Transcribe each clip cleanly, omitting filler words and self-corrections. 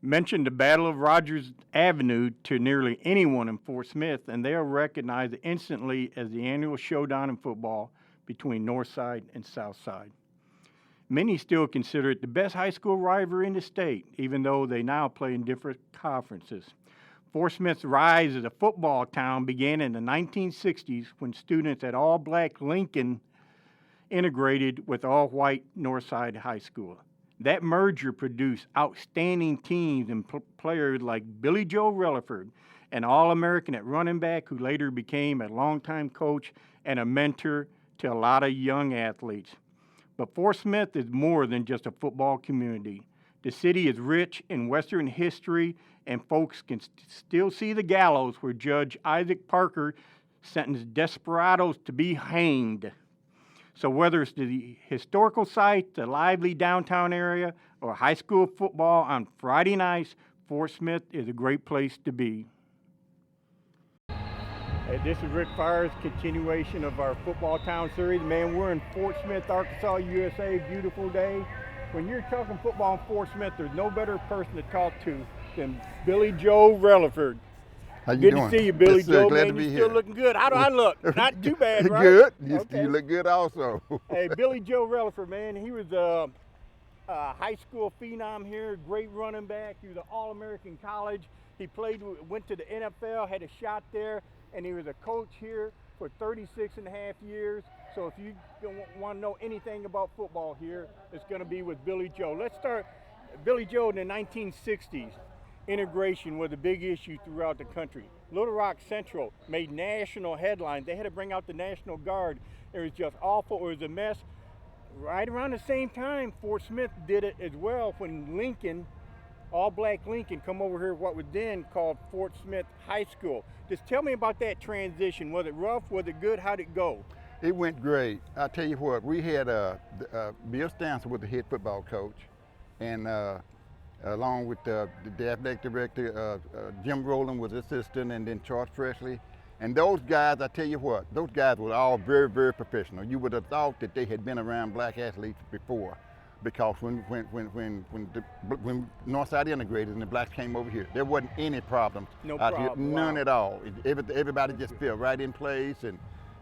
Mention the Battle of Rogers Avenue to nearly anyone in Fort Smith, and they'll recognize it instantly as the annual showdown in football between Northside and Southside. Many still consider it the best high school rivalry in the state, even though they now play in different conferences. Fort Smith's rise as a football town began in the 1960s when students at all-black Lincoln integrated with all-white Northside High School. That merger produced outstanding teams and players like Billy Joe Reliford, an All-American at running back who later became a longtime coach and a mentor to a lot of young athletes. But Fort Smith is more than just a football community. The city is rich in Western history, and folks can still see the gallows where Judge Isaac Parker sentenced desperados to be hanged. So whether it's the historical site, the lively downtown area, or high school football on Friday nights, Fort Smith is a great place to be. Hey, this is Rick Fire's continuation of our Football Town series. Man, we're in Fort Smith, Arkansas, USA. Beautiful day. When you're talking football in Fort Smith, there's no better person to talk to than Billy Joe Reliford. How you good doing? To see you, Billy yes, Joe. Sir, glad man, to be you're here. Still looking good. How do I look? Not too bad, right? Good. Okay. You look good also. Hey, Billy Joe Reliford, man, he was a high school phenom here, great running back. He was an All-American college. He went to the NFL, had a shot there, and he was a coach here for 36 and a half years. So if you want to know anything about football here, it's going to be with Billy Joe. Let's start. Billy Joe in the 1960s. Integration was a big issue throughout the country. Little Rock Central made national headlines. They had to bring out the National Guard. It was just awful. It was a mess. Right around the same time, Fort Smith did it as well when Lincoln, all-black Lincoln, come over here what was then called Fort Smith High School. Just tell me about that transition. Was it rough? Was it good? How'd it go? It went great. I'll tell you what, we had Bill Stanson was the head football coach, and along with the athletic director, Jim Rowland was assistant, and then Charles Presley. And those guys, I tell you what, those guys were all very, very professional. You would have thought that they had been around black athletes before, because when Northside integrated and the blacks came over here, there wasn't any problems out here, none at all. Everybody just fell right in place,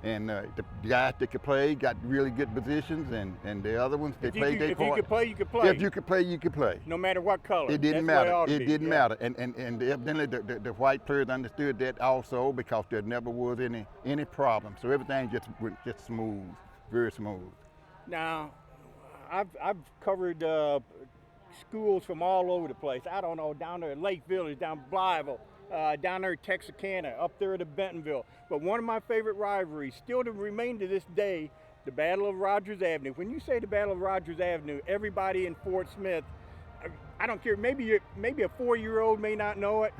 and the guys that could play got really good positions, and the other ones, they played their part. If you could play, you could play. If you could play, you could play. No matter what color. It didn't matter. It didn't matter. And evidently the white players understood that also, because there never was any problem. So everything just went just smooth, very smooth. Now, I've covered schools from all over the place. I don't know, down there at Lake Village, down Blytheville, down there at Texarkana, up there at Bentonville. But one of my favorite rivalries, still to remain to this day, the Battle of Rogers Avenue. When you say the Battle of Rogers Avenue, everybody in Fort Smith, I don't care, maybe a 4-year-old may not know it,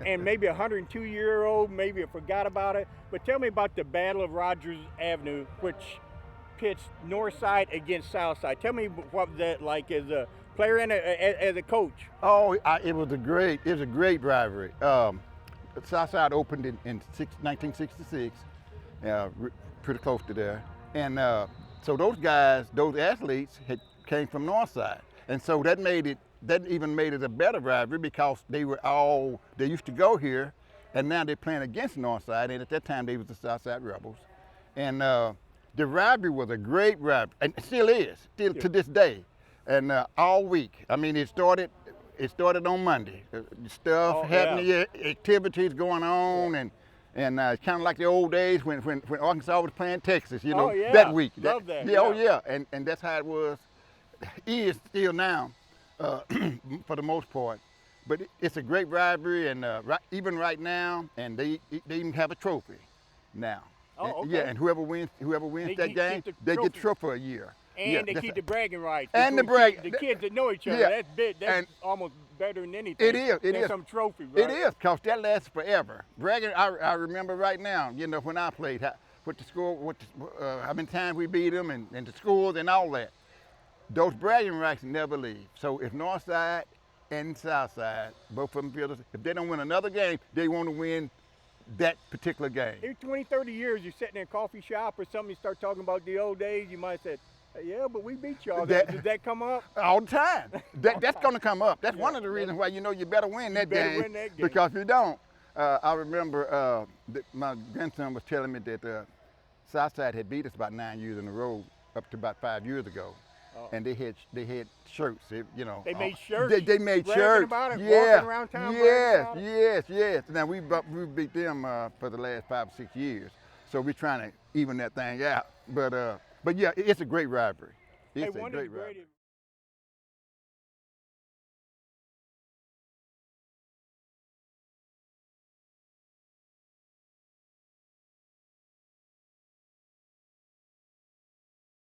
and maybe a 102-year-old maybe forgot about it. But tell me about the Battle of Rogers Avenue, which pits Northside against Southside. Tell me what was that like as a player and as a coach. Oh, it was a great rivalry. Southside opened in 1966, pretty close to there, and so those guys, those athletes, came from Northside, and so that even made it a better rivalry, because they used to go here, and now they're playing against Northside, and at that time they was the Southside Rebels, and the rivalry was a great rivalry, and it still is, to this day, and all week. I mean, it started on Monday. Stuff happening, activities going on, and it's kind of like the old days when Arkansas was playing Texas, that week. Love that. Yeah, oh yeah, and that's how it was. Is still now, for the most part. But it's a great rivalry, and even right now, and they even have a trophy now. Oh, okay. Yeah, and whoever wins that game, they get trophy for a year. And they keep the bragging rights. And the kids that know each other. Yeah. That's big. That's almost better than anything. It is. Than some trophy, right? It is, because that lasts forever. Bragging, I remember right now, when I played, with the school, how many times we beat them, and the schools and all that. Those bragging rights never leave. So if Northside and Southside, both of them feel if they don't win another game, they want to win that particular game. In 20, 30 years, you're sitting in a coffee shop or something, you start talking about the old days, you might have said, Yeah, but we beat y'all. That- Did that come up? All the time. That's going to come up. That's one of the reasons why you better win that better game. win that game. Because if you don't, I remember my grandson was telling me that Southside had beat us about 9 years in a row up to about 5 years ago. And they had shirts, They made shirts. They made bragging shirts. about it, Yeah. walking around town bragging about it. Yes. Now we beat them for the last 5 or 6 years, so we're trying to even that thing out. But yeah, it's a great rivalry. It's a One of great the rivalry. greatest.